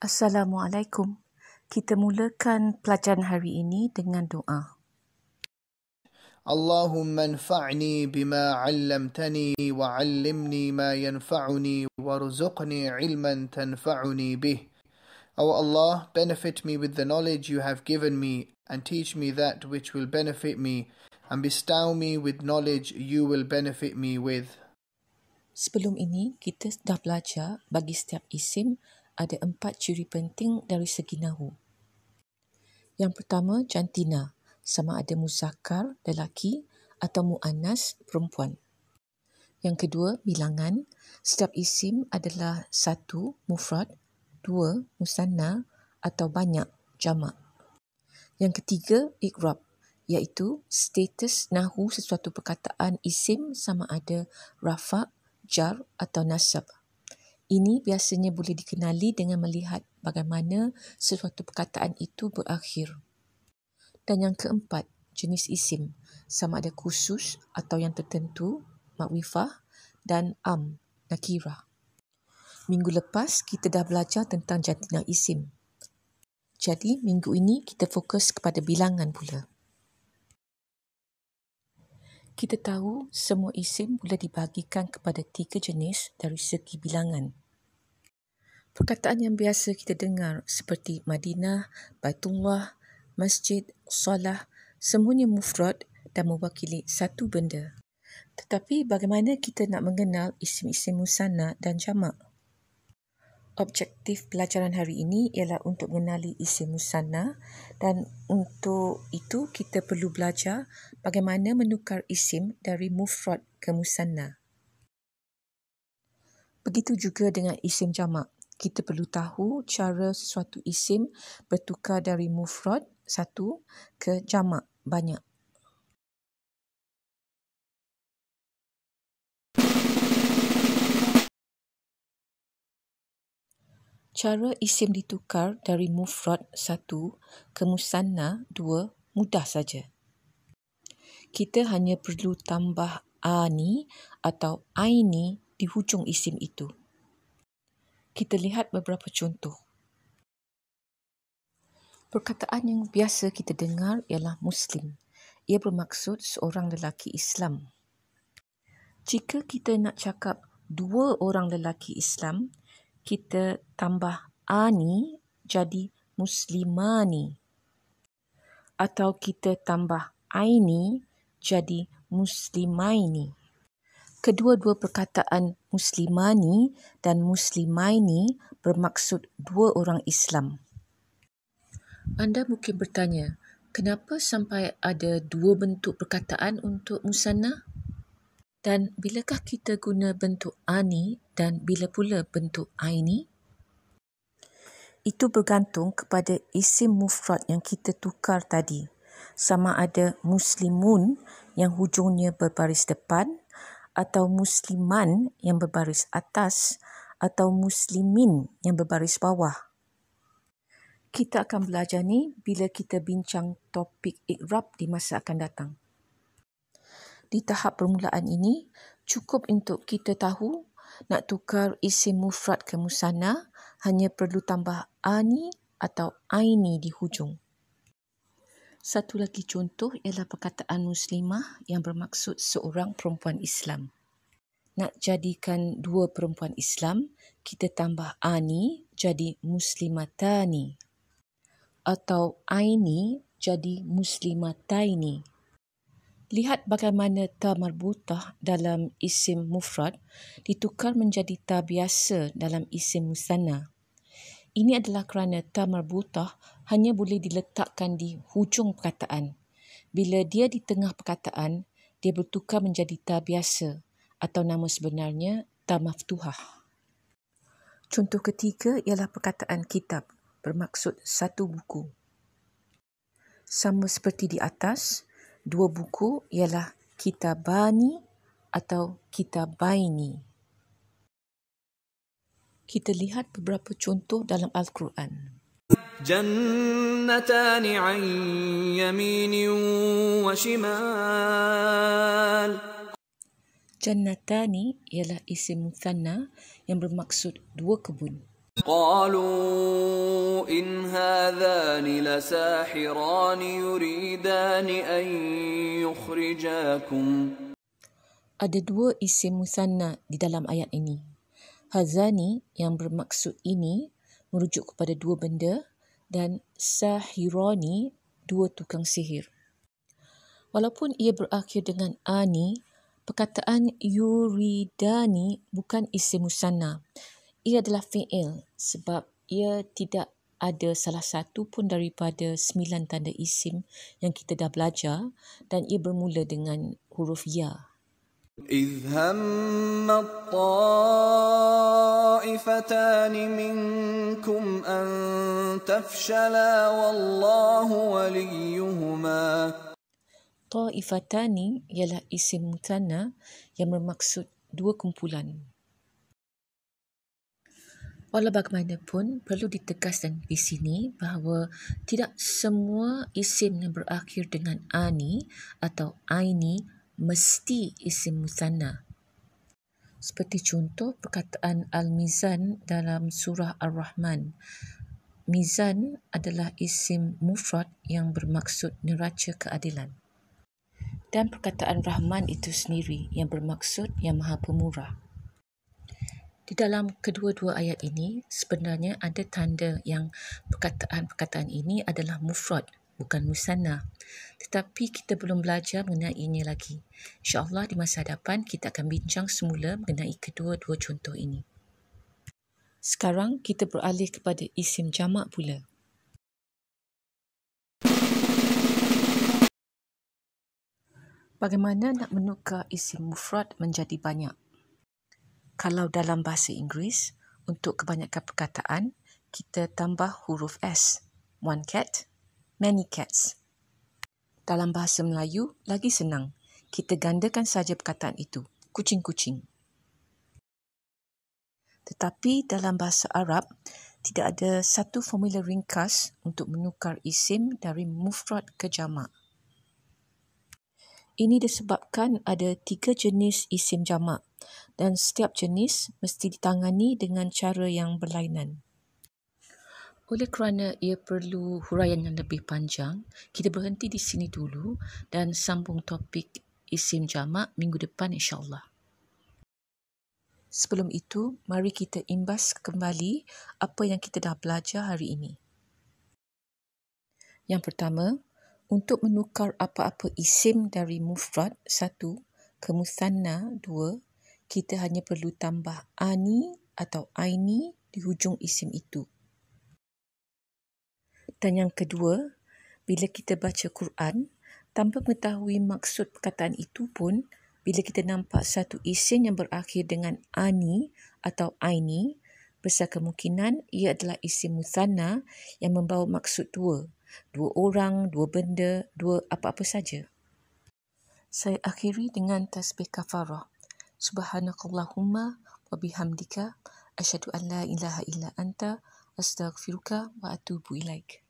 Assalamualaikum. Kita mulakan pelajaran hari ini dengan doa. اللهم انفعني بما علمتني وعلمني ما ينفعني وارزقني علما تنفعني به. O Allah, benefit me with the knowledge you have given me and teach me that which will benefit me and bestow me with knowledge you will benefit me with. Sebelum ini, kita dah belajar bagi setiap isim ada 4 ciri penting dari segi nahwu. Yang pertama, jantina, sama ada muzakkar, lelaki atau muannas, perempuan. Yang kedua, bilangan. Setiap isim adalah 1, mufrad, 2, musanna atau banyak, jamak. Yang ketiga, i'rab, iaitu status nahwu sesuatu perkataan isim sama ada rafa', jar atau nasab. Ini biasanya boleh dikenali dengan melihat bagaimana sesuatu perkataan itu berakhir. Dan yang keempat, jenis isim, sama ada khusus atau yang tertentu, makrifah, dan nakirah. Minggu lepas, kita dah belajar tentang jantina isim. Jadi, minggu ini kita fokus kepada bilangan pula. Kita tahu semua isim boleh dibahagikan kepada 3 jenis dari segi bilangan. Perkataan yang biasa kita dengar seperti Madinah, Baitullah, Masjid, Salah, semuanya mufrad dan mewakili satu benda. Tetapi bagaimana kita nak mengenal isim-isim musanna dan jamak? Objektif pelajaran hari ini ialah untuk mengenali isim musanna dan untuk itu kita perlu belajar bagaimana menukar isim dari mufrad ke musanna. Begitu juga dengan isim jamak. Kita perlu tahu cara sesuatu isim bertukar dari mufrad, 1, ke jamak, banyak. Cara isim ditukar dari mufrad 1 ke musanna 2 mudah saja. Kita hanya perlu tambah ani atau aini di hujung isim itu. Kita lihat beberapa contoh. Perkataan yang biasa kita dengar ialah Muslim. Ia bermaksud seorang lelaki Islam. Jika kita nak cakap 2 orang lelaki Islam, kita tambah ani jadi muslimani. Atau kita tambah aini jadi muslimaini. Kedua-dua perkataan muslimani dan muslimaini bermaksud 2 orang Islam. Anda mungkin bertanya, kenapa sampai ada 2 bentuk perkataan untuk musanna? Dan bilakah kita guna bentuk ani dan bila pula bentuk aini? Itu bergantung kepada isim mufrad yang kita tukar tadi. Sama ada muslimun yang hujungnya berbaris depan atau musliman yang berbaris atas atau muslimin yang berbaris bawah. Kita akan belajar ni bila kita bincang topik i'rab di masa akan datang. Di tahap permulaan ini, cukup untuk kita tahu nak tukar isim mufrad ke musanna hanya perlu tambah ani atau aini di hujung. Satu lagi contoh ialah perkataan muslimah yang bermaksud seorang perempuan Islam. Nak jadikan 2 perempuan Islam, kita tambah ani jadi muslimatani atau aini jadi muslimataini. Lihat bagaimana ta marbutah dalam isim mufrad ditukar menjadi ta biasa dalam isim musanna. Ini adalah kerana ta marbutah hanya boleh diletakkan di hujung perkataan. Bila dia di tengah perkataan, dia bertukar menjadi ta biasa atau nama sebenarnya ta maftuhah. Contoh ketiga ialah perkataan kitab, bermaksud 1 buku. Sama seperti di atas, 2 buku ialah kitabani atau kitabaini. Kita lihat beberapa contoh dalam Al-Quran. جنتان عن يمين وشمال. Jannatani ialah isim musanna yang bermaksud 2 kebun. قالوا إن هذان لساحران يريدان أن يخرجاكم. Ada dua isim musanna di dalam ayat ini. Hazani yang bermaksud ini merujuk kepada dua benda dan sahirani dua tukang sihir. Walaupun ia berakhir dengan ani, perkataan yuridani bukan isim musanna. Ia adalah fi'il sebab ia tidak ada salah satu pun daripada 9 tanda isim yang kita dah belajar dan ia bermula dengan huruf ya. إذ هم الطائفتان منكم أن تفشلا والله وليهما. Ta'ifatani ialah isim mutanna yang bermaksud dua kumpulan. Walau bagaimanapun, perlu ditegaskan di sini bahawa tidak semua isim yang berakhir dengan ani atau aini mesti isim musanna. Seperti contoh perkataan Al-Mizan dalam surah Ar-Rahman. Mizan adalah isim mufrad yang bermaksud neraca keadilan. Dan perkataan Rahman itu sendiri yang bermaksud yang maha pemurah. Di dalam kedua-dua ayat ini, sebenarnya ada tanda yang perkataan-perkataan ini adalah mufrad, bukan musanna. Tetapi kita belum belajar mengenainya lagi. InsyaAllah di masa hadapan kita akan bincang semula mengenai kedua-dua contoh ini. Sekarang kita beralih kepada isim jamak pula. Bagaimana nak menukar isim mufrad menjadi banyak? Kalau dalam bahasa Inggeris, untuk kebanyakan perkataan, kita tambah huruf S. One cat, many cats. Dalam bahasa Melayu, lagi senang. Kita gandakan saja perkataan itu. Kucing-kucing. Tetapi dalam bahasa Arab, tidak ada satu formula ringkas untuk menukar isim dari mufrad ke jamak. Ini disebabkan ada 3 jenis isim jamak dan setiap jenis mesti ditangani dengan cara yang berlainan. Oleh kerana ia perlu huraian yang lebih panjang, kita berhenti di sini dulu dan sambung topik isim jamak minggu depan insyaAllah. Sebelum itu, mari kita imbas kembali apa yang kita dah belajar hari ini. Yang pertama, untuk menukar apa-apa isim dari mufrad 1 ke musanna 2, kita hanya perlu tambah ani atau aini di hujung isim itu. Dan yang kedua, bila kita baca Quran, tanpa mengetahui maksud perkataan itu pun, bila kita nampak satu isim yang berakhir dengan ani atau aini, besar kemungkinan ia adalah isim musanna yang membawa maksud dua orang, dua benda, dua apa-apa saja. Saya akhiri dengan tasbih kafarah. Subhanakallahumma wa bihamdika asyhadu an la ilaha illa anta astaghfiruka wa atubu ilaik.